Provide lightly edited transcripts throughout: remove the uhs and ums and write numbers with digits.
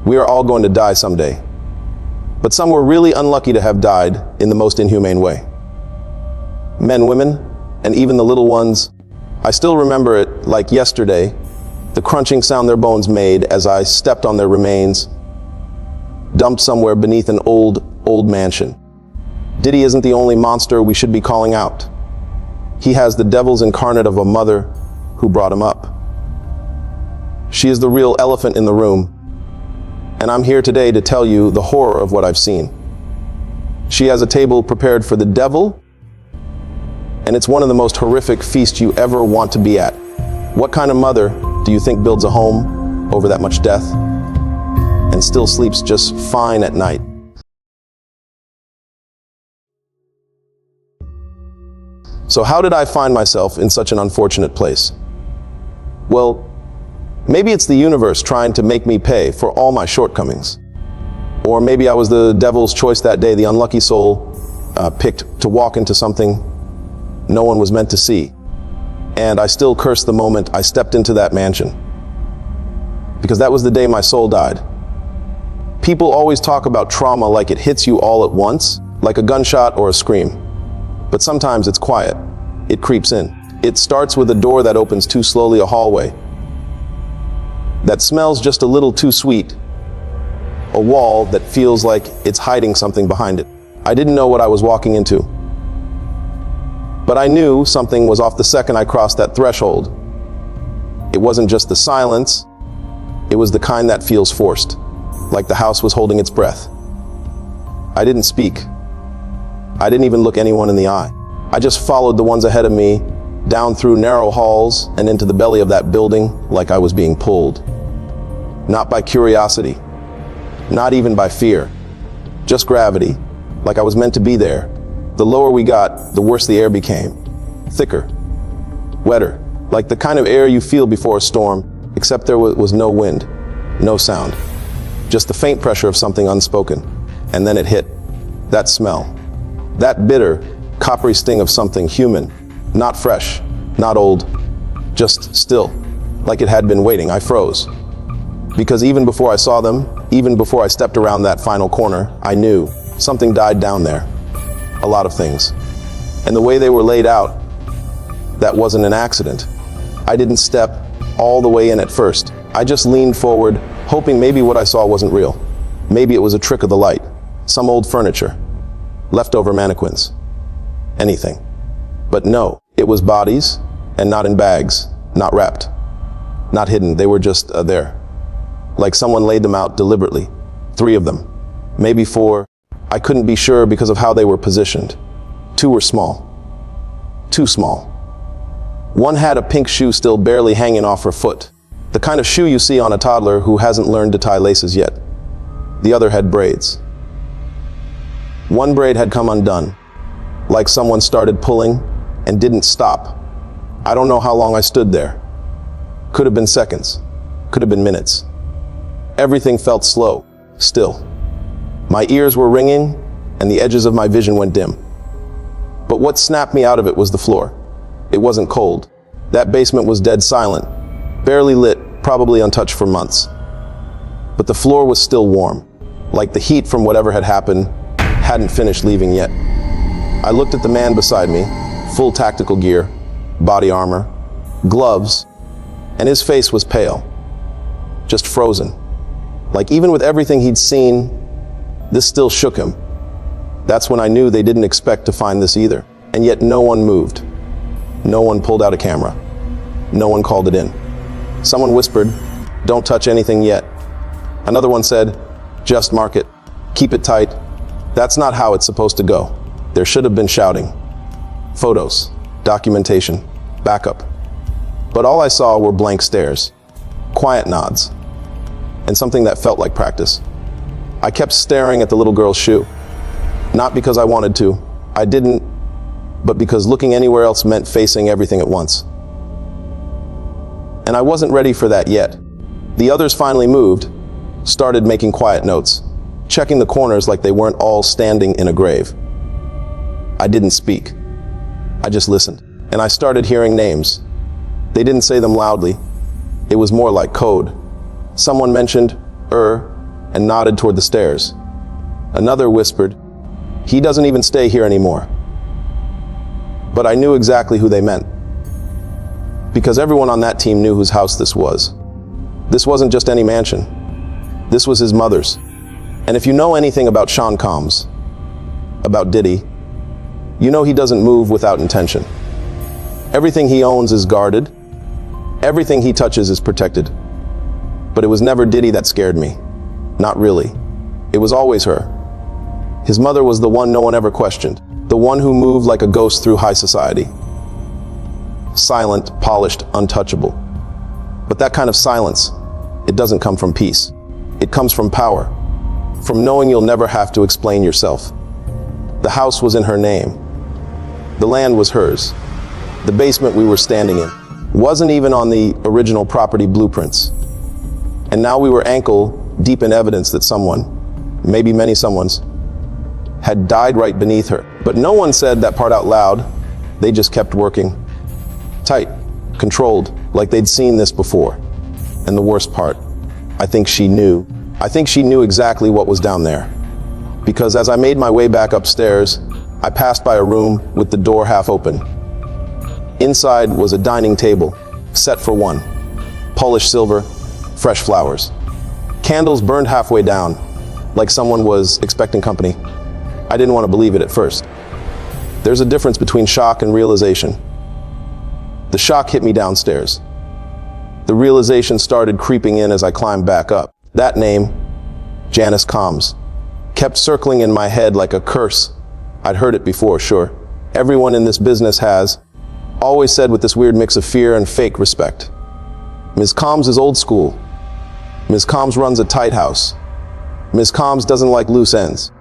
We are all going to die someday. But some were really unlucky to have died in the most inhumane way. Men, women, and even the little ones. I still remember it like yesterday, the crunching sound their bones made as I stepped on their remains, dumped somewhere beneath an old mansion. Diddy isn't the only monster we should be calling out. He has the devil's incarnate of a mother who brought him up. She is the real elephant in the room, and I'm here today to tell you the horror of what I've seen. She has a table prepared for the devil, and it's one of the most horrific feasts you ever want to be at. What kind of mother do you think builds a home over that much death and still sleeps just fine at night? So how did I find myself in such an unfortunate place? Well, maybe it's the universe trying to make me pay for all my shortcomings. Or maybe I was the devil's choice that day, the unlucky soul picked to walk into something no one was meant to see. And I still curse the moment I stepped into that mansion, because that was the day my soul died. People always talk about trauma like it hits you all at once, like a gunshot or a scream. But sometimes it's quiet. It creeps in. It starts with a door that opens too slowly, a hallway that smells just a little too sweet, a wall that feels like it's hiding something behind it. I didn't know what I was walking into, but I knew something was off the second I crossed that threshold. It wasn't just the silence, it was the kind that feels forced, like the house was holding its breath. I didn't speak. I didn't even look anyone in the eye. I just followed the ones ahead of me, down through narrow halls and into the belly of that building like I was being pulled. Not by curiosity, not even by fear, just gravity, like I was meant to be there. The lower we got, the worse the air became. Thicker, wetter, like the kind of air you feel before a storm, except there was no wind, no sound, just the faint pressure of something unspoken. And then it hit, that smell. That bitter, coppery sting of something human, not fresh, not old, just still, like it had been waiting. I froze. Because even before I saw them, even before I stepped around that final corner, I knew something died down there. A lot of things. And the way they were laid out, that wasn't an accident. I didn't step all the way in at first. I just leaned forward, hoping maybe what I saw wasn't real. Maybe it was a trick of the light, some old furniture, leftover mannequins, anything. But no, it was bodies, and not in bags, not wrapped, not hidden. They were just there. Like someone laid them out deliberately. 3 of them, maybe 4. I couldn't be sure because of how they were positioned. 2 were small, too small. One had a pink shoe still barely hanging off her foot, the kind of shoe you see on a toddler who hasn't learned to tie laces yet. The other had braids. One braid had come undone, like someone started pulling and didn't stop. I don't know how long I stood there. Could have been seconds, could have been minutes. Everything felt slow, still. My ears were ringing and the edges of my vision went dim. But what snapped me out of it was the floor. It wasn't cold. That basement was dead silent, barely lit, probably untouched for months. But the floor was still warm, like the heat from whatever had happened hadn't finished leaving yet. I looked at the man beside me, full tactical gear, body armor, gloves, and his face was pale, just frozen. Like even with everything he'd seen, this still shook him. That's when I knew they didn't expect to find this either. And yet no one moved. No one pulled out a camera. No one called it in. Someone whispered, "Don't touch anything yet." Another one said, "Just mark it. Keep it tight." That's not how it's supposed to go. There should have been shouting. Photos, documentation, backup. But all I saw were blank stares, quiet nods, and something that felt like practice. I kept staring at the little girl's shoe. Not because I wanted to, I didn't, but because looking anywhere else meant facing everything at once. And I wasn't ready for that yet. The others finally moved, started making quiet notes, checking the corners like they weren't all standing in a grave. I didn't speak. I just listened. And I started hearing names. They didn't say them loudly. It was more like code. Someone mentioned and nodded toward the stairs. Another whispered, "He doesn't even stay here anymore." But I knew exactly who they meant, because everyone on that team knew whose house this was. This wasn't just any mansion. This was his mother's. And if you know anything about Sean Combs, about Diddy, you know he doesn't move without intention. Everything he owns is guarded. Everything he touches is protected. But it was never Diddy that scared me. Not really. It was always her. His mother was the one no one ever questioned, the one who moved like a ghost through high society. Silent, polished, untouchable. But that kind of silence, it doesn't come from peace. It comes from power, from knowing you'll never have to explain yourself. The house was in her name. The land was hers. The basement we were standing in wasn't even on the original property blueprints. And now we were ankle deep in evidence that someone, maybe many someones, had died right beneath her. But no one said that part out loud. They just kept working. Tight, controlled, like they'd seen this before. And the worst part, I think she knew. I think she knew exactly what was down there. Because as I made my way back upstairs, I passed by a room with the door half open. Inside was a dining table, set for one. Polished silver, fresh flowers. Candles burned halfway down, like someone was expecting company. I didn't want to believe it at first. There's a difference between shock and realization. The shock hit me downstairs. The realization started creeping in as I climbed back up. That name, Janice Combs, kept circling in my head like a curse. I'd heard it before, sure. Everyone in this business has. Always said with this weird mix of fear and fake respect. Ms. Combs is old school. Ms. Combs runs a tight house. Ms. Combs doesn't like loose ends.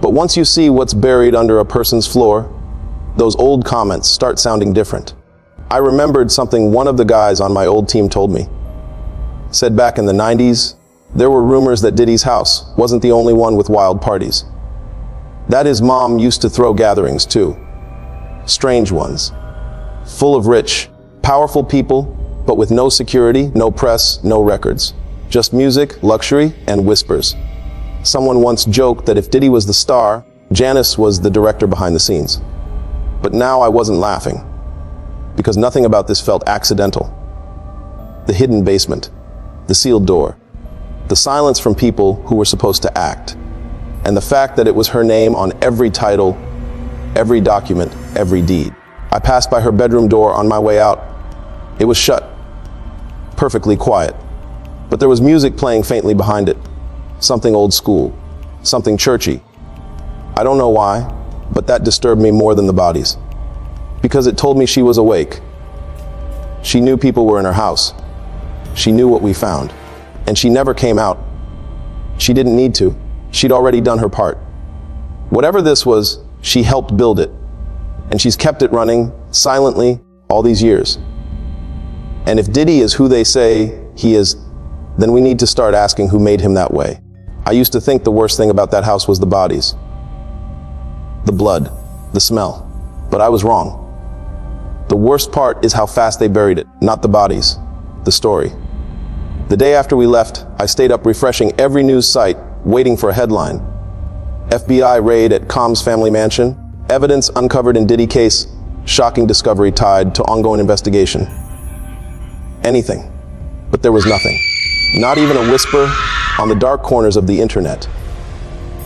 But once you see what's buried under a person's floor, those old comments start sounding different. I remembered something one of the guys on my old team told me. Said back in the 90s, there were rumors that Diddy's house wasn't the only one with wild parties. That his mom used to throw gatherings too. Strange ones. Full of rich, powerful people, but with no security, no press, no records. Just music, luxury, and whispers. Someone once joked that if Diddy was the star, Janice was the director behind the scenes. But now I wasn't laughing, because nothing about this felt accidental. The hidden basement, the sealed door, the silence from people who were supposed to act, and the fact that it was her name on every title, every document, every deed. I passed by her bedroom door on my way out. It was shut, perfectly quiet, but there was music playing faintly behind it. Something old school, something churchy. I don't know why, but that disturbed me more than the bodies, because it told me she was awake. She knew people were in her house. She knew what we found, and she never came out. She didn't need to. She'd already done her part. Whatever this was, she helped build it, and she's kept it running silently all these years. And if Diddy is who they say he is, then we need to start asking who made him that way. I used to think the worst thing about that house was the bodies, the blood, the smell, but I was wrong. The worst part is how fast they buried it, not the bodies, the story. The day after we left, I stayed up refreshing every news site, waiting for a headline. FBI raid at Combs family mansion, evidence uncovered in Diddy case, shocking discovery tied to ongoing investigation. Anything, but there was nothing. Not even a whisper on the dark corners of the internet.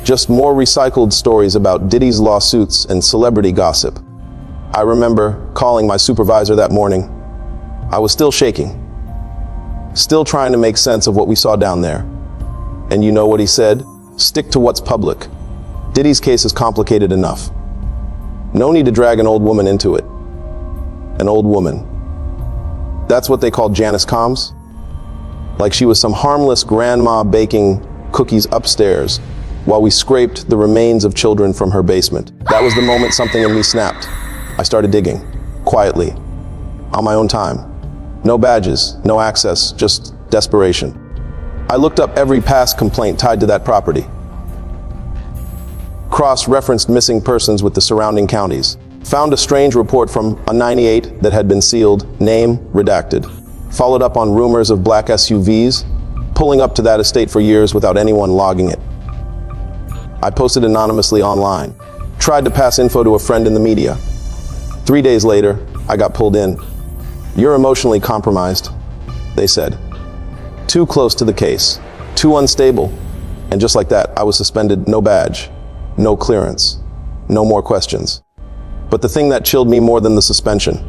Just more recycled stories about Diddy's lawsuits and celebrity gossip. I remember calling my supervisor that morning. I was still shaking, still trying to make sense of what we saw down there. And you know what he said? Stick to what's public. Diddy's case is complicated enough. No need to drag an old woman into it. An old woman. That's what they called Janice Combs? Like she was some harmless grandma baking cookies upstairs while we scraped the remains of children from her basement. That was the moment something in me snapped. I started digging, quietly, on my own time. No badges, no access, just desperation. I looked up every past complaint tied to that property. Cross-referenced missing persons with the surrounding counties. Found a strange report from a 98 that had been sealed, name redacted. Followed up on rumors of black SUVs, pulling up to that estate for years without anyone logging it. I posted anonymously online, tried to pass info to a friend in the media. 3 days later, I got pulled in. "You're emotionally compromised," they said. Too close to the case, too unstable. And just like that, I was suspended, no badge, no clearance, no more questions. But the thing that chilled me more than the suspension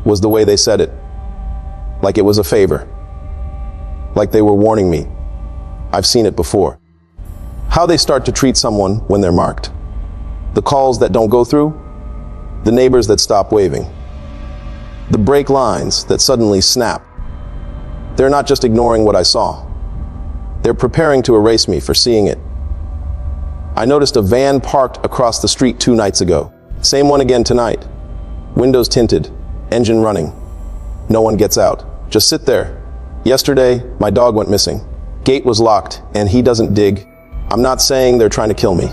was the way they said it. Like it was a favor. Like they were warning me. I've seen it before. How they start to treat someone when they're marked. The calls that don't go through, the neighbors that stop waving, the brake lines that suddenly snap. They're not just ignoring what I saw. They're preparing to erase me for seeing it. I noticed a van parked across the street 2 nights ago. Same one again tonight. Windows tinted, engine running. No one gets out. Just sit there. Yesterday, my dog went missing. Gate was locked, and he doesn't dig. I'm not saying they're trying to kill me.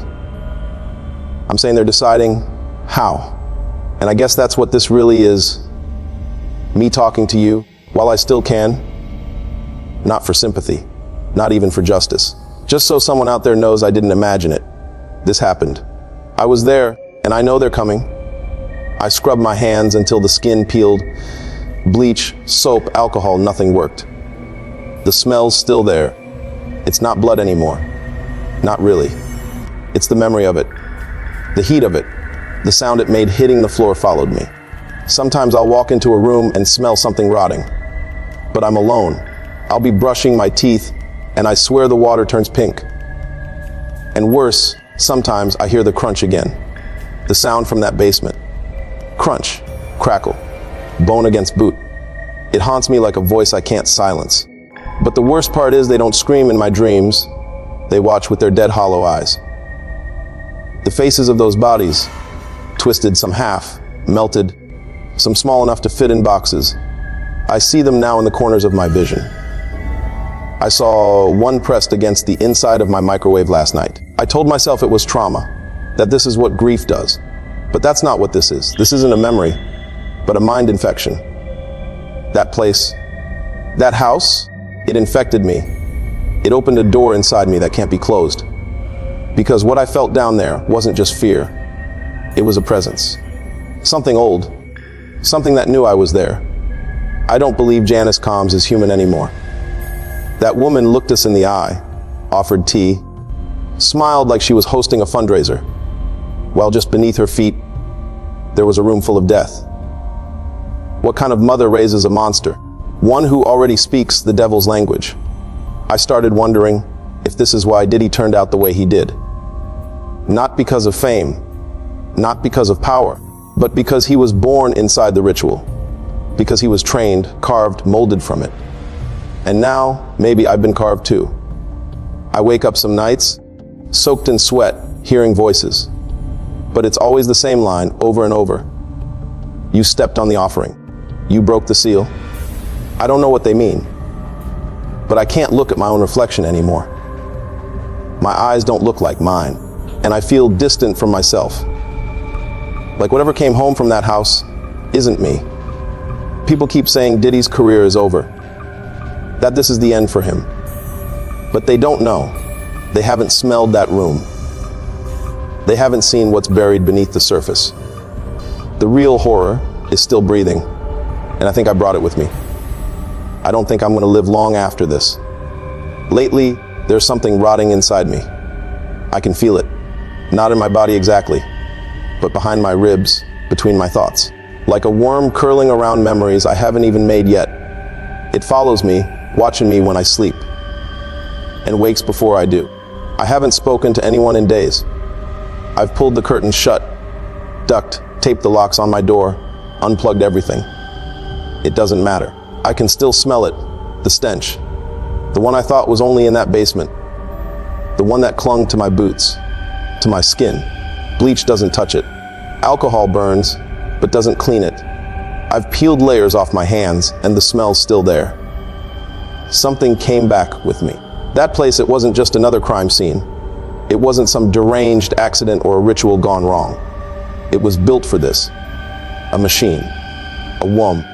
I'm saying they're deciding how. And I guess that's what this really is. Me talking to you, while I still can. Not for sympathy, not even for justice. Just so someone out there knows I didn't imagine it. This happened. I was there, and I know they're coming. I scrubbed my hands until the skin peeled. Bleach, soap, alcohol, nothing worked. The smell's still there. It's not blood anymore. Not really. It's the memory of it. The heat of it. The sound it made hitting the floor followed me. Sometimes I'll walk into a room and smell something rotting. But I'm alone. I'll be brushing my teeth, and I swear the water turns pink. And worse, sometimes I hear the crunch again. The sound from that basement. Crunch, crackle, bone against boot. It haunts me like a voice I can't silence. But the worst part is they don't scream in my dreams. They watch with their dead, hollow eyes. The faces of those bodies, twisted, some half, melted, some small enough to fit in boxes. I see them now in the corners of my vision. I saw one pressed against the inside of my microwave last night. I told myself it was trauma, that this is what grief does. But that's not what this is. This isn't a memory, but a mind infection. That place, that house, it infected me. It opened a door inside me that can't be closed. Because what I felt down there wasn't just fear. It was a presence. Something old. Something that knew I was there. I don't believe Janice Combs is human anymore. That woman looked us in the eye, offered tea, smiled like she was hosting a fundraiser, while just beneath her feet, there was a room full of death. What kind of mother raises a monster? One who already speaks the devil's language. I started wondering if this is why Diddy turned out the way he did. Not because of fame, not because of power, but because he was born inside the ritual. Because he was trained, carved, molded from it. And now, maybe I've been carved too. I wake up some nights, soaked in sweat, hearing voices. But it's always the same line, over and over. You stepped on the offering. You broke the seal. I don't know what they mean. But I can't look at my own reflection anymore. My eyes don't look like mine, and I feel distant from myself. Like whatever came home from that house isn't me. People keep saying Diddy's career is over, that this is the end for him. But they don't know. They haven't smelled that room. They haven't seen what's buried beneath the surface. The real horror is still breathing, and I think I brought it with me. I don't think I'm going to live long after this. Lately, there's something rotting inside me. I can feel it. Not in my body exactly, but behind my ribs, between my thoughts. Like a worm curling around memories I haven't even made yet. It follows me, watching me when I sleep, and wakes before I do. I haven't spoken to anyone in days. I've pulled the curtains shut, ducked, taped the locks on my door, unplugged everything. It doesn't matter. I can still smell it, the stench. The one I thought was only in that basement. The one that clung to my boots, to my skin. Bleach doesn't touch it. Alcohol burns, but doesn't clean it. I've peeled layers off my hands, and the smell's still there. Something came back with me. That place, it wasn't just another crime scene. It wasn't some deranged accident or a ritual gone wrong. It was built for this. A machine. A womb.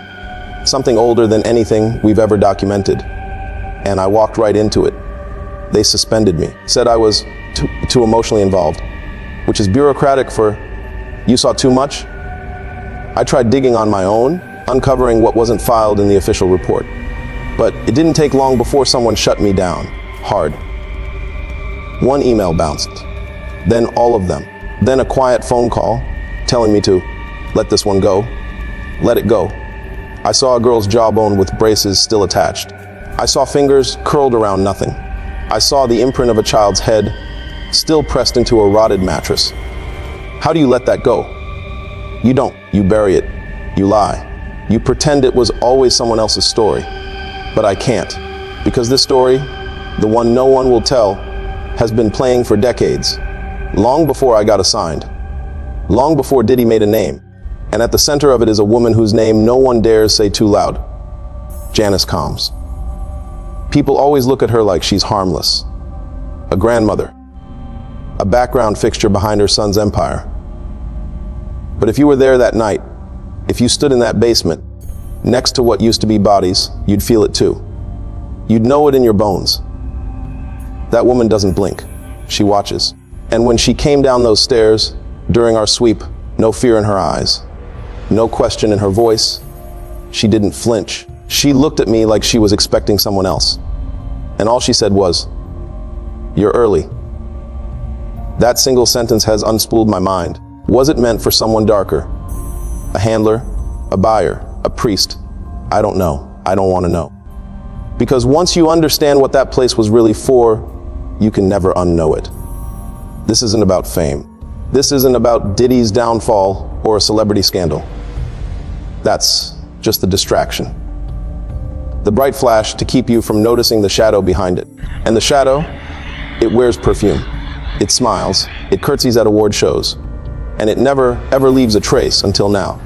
Something older than anything we've ever documented. and I walked right into it. They suspended me, said I was too emotionally involved, which is bureaucratic for, you saw too much? I tried digging on my own, uncovering what wasn't filed in the official report. But it didn't take long before someone shut me down, hard. One email bounced, then all of them, then a quiet phone call telling me to let this one go, let it go. I saw a girl's jawbone with braces still attached. I saw fingers curled around nothing. I saw the imprint of a child's head still pressed into a rotted mattress. How do you let that go? You don't. You bury it. You lie. You pretend it was always someone else's story. But I can't, because this story, the one no one will tell, has been playing for decades, long before I got assigned, long before Diddy made a name. And at the center of it is a woman whose name no one dares say too loud, Janice Combs. People always look at her like she's harmless, a grandmother, a background fixture behind her son's empire. But if you were there that night, if you stood in that basement, next to what used to be bodies, you'd feel it too. You'd know it in your bones. That woman doesn't blink. She watches. And when she came down those stairs, during our sweep, no fear in her eyes, no question in her voice. She didn't flinch. She looked at me like she was expecting someone else. And all she said was, "You're early." That single sentence has unspooled my mind. Was it meant for someone darker? A handler? A buyer? A priest? I don't know. I don't want to know. Because once you understand what that place was really for, you can never unknow it. This isn't about fame. This isn't about Diddy's downfall or a celebrity scandal. That's just a distraction. The bright flash to keep you from noticing the shadow behind it. And the shadow, it wears perfume. It smiles. It curtsies at award shows. And it never, ever leaves a trace until now.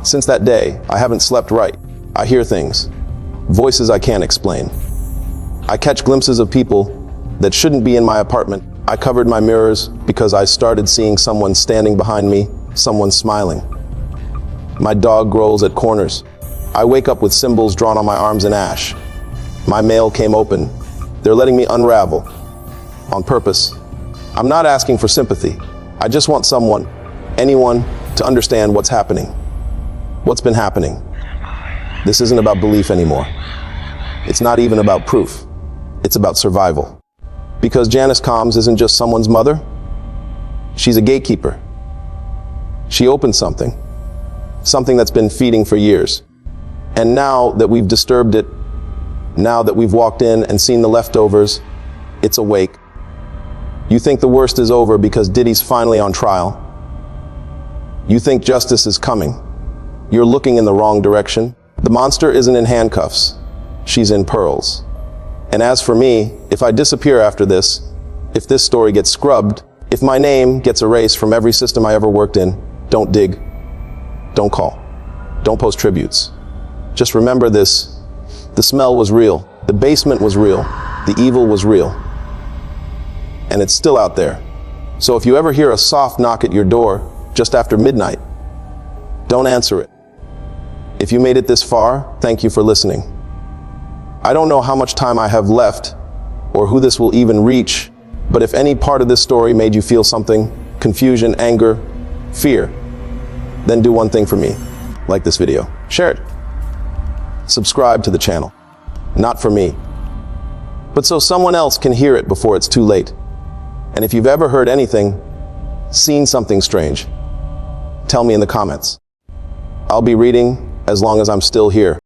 Since that day, I haven't slept right. I hear things, voices I can't explain. I catch glimpses of people that shouldn't be in my apartment. I covered my mirrors because I started seeing someone standing behind me, someone smiling. My dog growls at corners. I wake up with symbols drawn on my arms in ash. My mail came open. They're letting me unravel. On purpose. I'm not asking for sympathy. I just want someone, anyone, to understand what's happening. What's been happening. This isn't about belief anymore. It's not even about proof. It's about survival. Because Janice Combs isn't just someone's mother. She's a gatekeeper. She opened something that's been feeding for years. And now that we've disturbed it, now that we've walked in and seen the leftovers, it's awake. You think the worst is over because Diddy's finally on trial. You think justice is coming. You're looking in the wrong direction. The monster isn't in handcuffs. She's in pearls. And as for me, if I disappear after this, if this story gets scrubbed, if my name gets erased from every system I ever worked in, don't dig, don't call, don't post tributes. Just remember this, the smell was real, the basement was real, the evil was real. And it's still out there. So if you ever hear a soft knock at your door just after midnight, don't answer it. If you made it this far, thank you for listening. I don't know how much time I have left or who this will even reach, but if any part of this story made you feel something, confusion, anger, fear, then do one thing for me. Like this video, share it. Subscribe to the channel. Not for me, but so someone else can hear it before it's too late. And if you've ever heard anything, seen something strange, tell me in the comments. I'll be reading as long as I'm still here.